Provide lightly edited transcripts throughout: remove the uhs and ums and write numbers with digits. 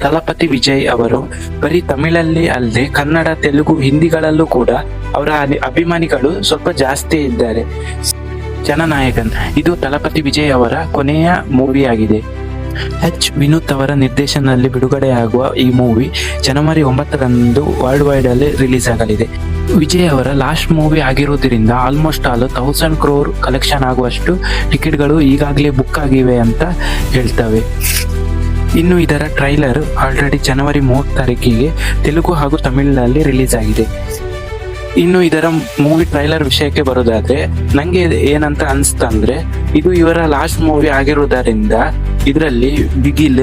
ತಲಪತಿ ವಿಜಯ್ ಅವರು ಬರೀ ತಮಿಳಲ್ಲಿ ಅಲ್ಲದೆ ಕನ್ನಡ, ತೆಲುಗು, ಹಿಂದಿಗಳಲ್ಲೂ ಕೂಡ ಅವರ ಅಭಿಮಾನಿಗಳು ಸ್ವಲ್ಪ ಜಾಸ್ತಿ ಇದ್ದಾರೆ. ಜನನಾಯಕನ್ ಇದು ತಲಪತಿ ವಿಜಯ್ ಅವರ ಕೊನೆಯ ಮೂವಿ ಆಗಿದೆ. ಎಚ್ ವಿನೋದ್ ಅವರ ನಿರ್ದೇಶನದಲ್ಲಿ ಬಿಡುಗಡೆಯಾಗುವ ಈ ಮೂವಿ ಜನವರಿ 9ರಂದು ವರ್ಲ್ಡ್ ವೈಡ್ ಅಲ್ಲಿ ರಿಲೀಸ್ ಆಗಲಿದೆ. ವಿಜಯ್ ಅವರ ಲಾಸ್ಟ್ ಮೂವಿ ಆಗಿರುವುದರಿಂದ ಆಲ್ಮೋಸ್ಟ್ ಆಲ್ 1000 crore ಕಲೆಕ್ಷನ್ ಆಗುವಷ್ಟು ಟಿಕೆಟ್ಗಳು ಈಗಾಗಲೇ ಬುಕ್ ಆಗಿವೆ ಅಂತ ಹೇಳ್ತವೆ. ಇನ್ನು ಇದರ ಟ್ರೈಲರ್ ಆಲ್ರೆಡಿ ಜನವರಿ 30 ತಾರೀಕಿಗೆ ತೆಲುಗು ಹಾಗೂ ತಮಿಳಿನಲ್ಲಿ ರಿಲೀಸ್ ಆಗಿದೆ. ಇನ್ನು ಇದರ ಮೂವಿ ಟ್ರೈಲರ್ ವಿಷಯಕ್ಕೆ ಬರೋದಾದ್ರೆ ನಂಗೆ ಏನಂತ ಅನ್ಸ್ತಂದ್ರೆ ಇದು ಇವರ ಲಾಸ್ಟ್ ಮೂವಿ ಆಗಿರುವುದರಿಂದ ಇದರಲ್ಲಿ ಬಿಗಿಲ್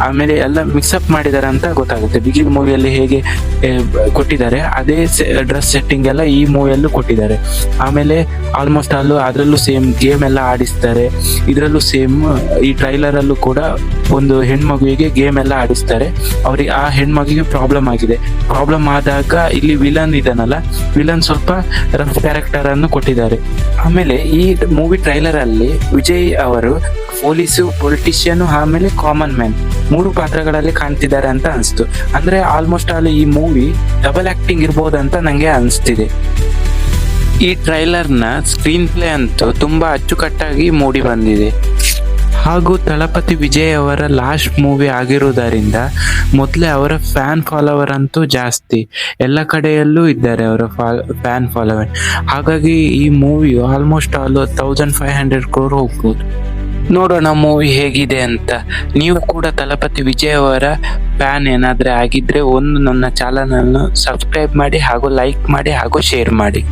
ಆಮೇಲೆ ಎಲ್ಲ ಮಿಕ್ಸಪ್ ಮಾಡಿದ್ದಾರೆ ಅಂತ ಗೊತ್ತಾಗುತ್ತೆ. ಬಿಗಿಲ್ ಮೂವಿಯಲ್ಲಿ ಹೇಗೆ ಕೊಟ್ಟಿದ್ದಾರೆ ಅದೇ ಡ್ರೆಸ್ ಸೆಟ್ಟಿಂಗ್ ಎಲ್ಲ ಈ ಮೂವಿಯಲ್ಲೂ ಕೊಟ್ಟಿದ್ದಾರೆ. ಆಮೇಲೆ ಆಲ್ಮೋಸ್ಟ್ ಅದರಲ್ಲೂ ಸೇಮ್ ಗೇಮ್ ಎಲ್ಲ ಆಡಿಸ್ತಾರೆ. ಇದರಲ್ಲೂ ಸೇಮ್ ಈ ಟ್ರೈಲರ್ ಅಲ್ಲೂ ಕೂಡ ಒಂದು ಹೆಣ್ಮಗುವಿಗೆ ಗೇಮ್ ಎಲ್ಲ ಆಡಿಸ್ತಾರೆ. ಅವ್ರಿಗೆ ಆ ಹೆಣ್ಮಗುವಿಗೆ ಪ್ರಾಬ್ಲಮ್ ಆಗಿದೆ. ಪ್ರಾಬ್ಲಮ್ ಆದಾಗ ಇಲ್ಲಿ ವಿಲನ್ ಇದನ್ನಲ್ಲ, ವಿಲನ್ ಸ್ವಲ್ಪ ರಫ್ ಕ್ಯಾರೆಕ್ಟರ್ ಅನ್ನು ಕೊಟ್ಟಿದ್ದಾರೆ. ಆಮೇಲೆ ಈ ಮೂವಿ ಟ್ರೈಲರ್ ಅಲ್ಲಿ ವಿಜಯ್ ಅವರು ಪೊಲೀಸು, ಪೊಲಿಟಿಷಿಯನ್ ಆಮೇಲೆ ಕಾಮನ್ ಮ್ಯಾನ್ 3 ಪಾತ್ರಗಳಲ್ಲಿ ಕಾಣ್ತಿದ್ದಾರೆ ಅಂತ ಅನಿಸ್ತು. ಅಂದ್ರೆ ಆಲ್ಮೋಸ್ಟ್ ಈ ಮೂವಿ ಡಬಲ್ ಆಕ್ಟಿಂಗ್ ಇರ್ಬೋದಂತ ನಂಗೆ ಅನಿಸ್ತಿದೆ. ಈ ಟ್ರೈಲರ್ನ ಸ್ಕ್ರೀನ್ ಪ್ಲೇ ಅಂತೂ ತುಂಬಾ ಅಚ್ಚುಕಟ್ಟಾಗಿ ಮೂಡಿ ಬಂದಿದೆ. ಹಾಗೂ ತಲಪತಿ ವಿಜಯ್ ಅವರ ಲಾಸ್ಟ್ ಮೂವಿ ಆಗಿರುವುದರಿಂದ ಮೊದಲೇ ಅವರ ಫ್ಯಾನ್ ಫಾಲೋವರ್ ಅಂತೂ ಜಾಸ್ತಿ, ಎಲ್ಲ ಕಡೆಯಲ್ಲೂ ಇದ್ದಾರೆ ಅವರ ಫ್ಯಾನ್ ಫಾಲೋವರ್. ಹಾಗಾಗಿ ಈ ಮೂವಿಯು ಆಲ್ಮೋಸ್ಟ್ 1500 crore ಹೋಗ್ಬೋದು. ನೋಡೋಣ ಮೂವಿ ಹೇಗಿದೆ ಅಂತ. ನೀವು ಕೂಡ ತಲಪತಿ ವಿಜಯ್ ಅವರ ಫ್ಯಾನ್ ಏನಾದ್ರೆ ಆಗಿದ್ರೆ ನನ್ನ ಚಾನಲ್ ಅನ್ನು ಸಬ್ಸ್ಕ್ರೈಬ್ ಮಾಡಿ ಹಾಗೂ ಲೈಕ್ ಮಾಡಿ ಹಾಗೂ ಶೇರ್ ಮಾಡಿ.